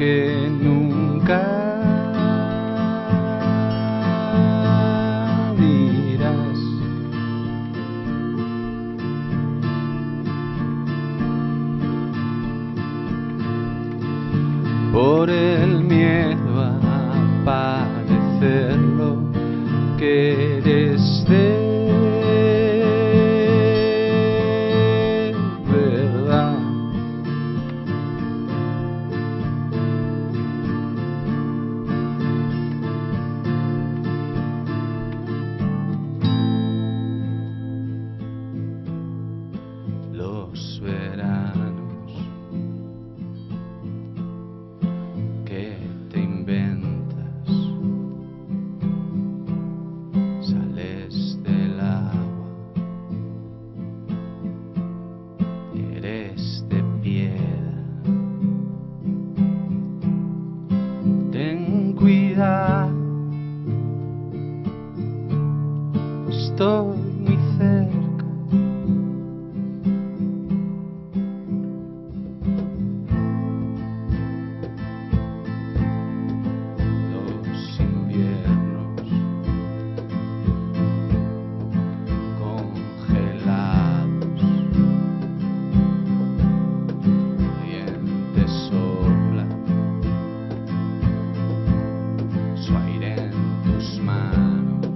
que nunca dirás. Por el miedo a padecer lo que eres de verdad. Los veranos que te inventas, sales del agua, eres de piedra. Ten cuidado, estoy muy cerca. Los inviernos congelados, el viento sopla su aire en tus manos.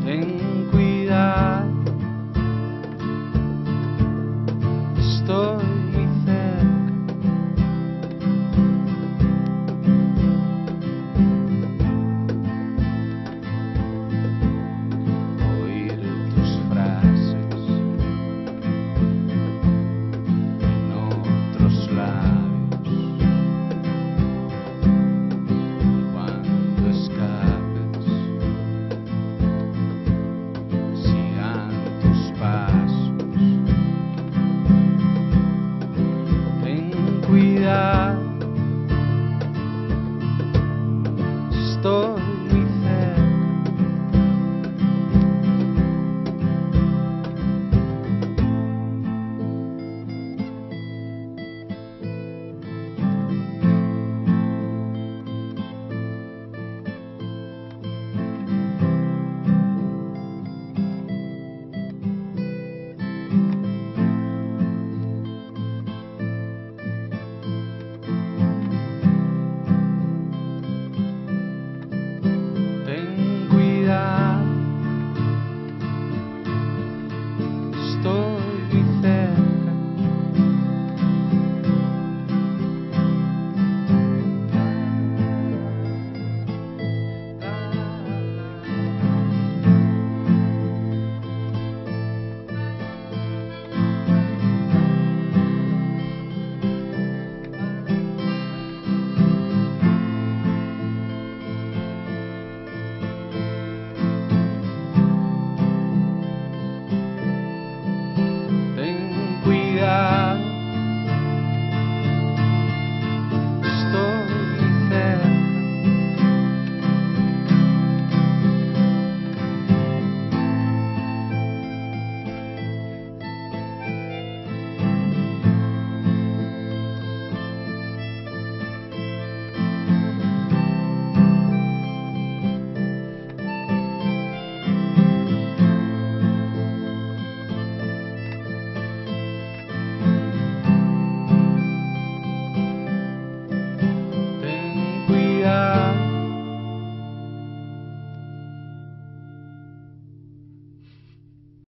Ten cuidado, estoy muy cerca. Oír tus frases en otros labios. Cuando escapes, sigan tus pasos. Ten cuidado,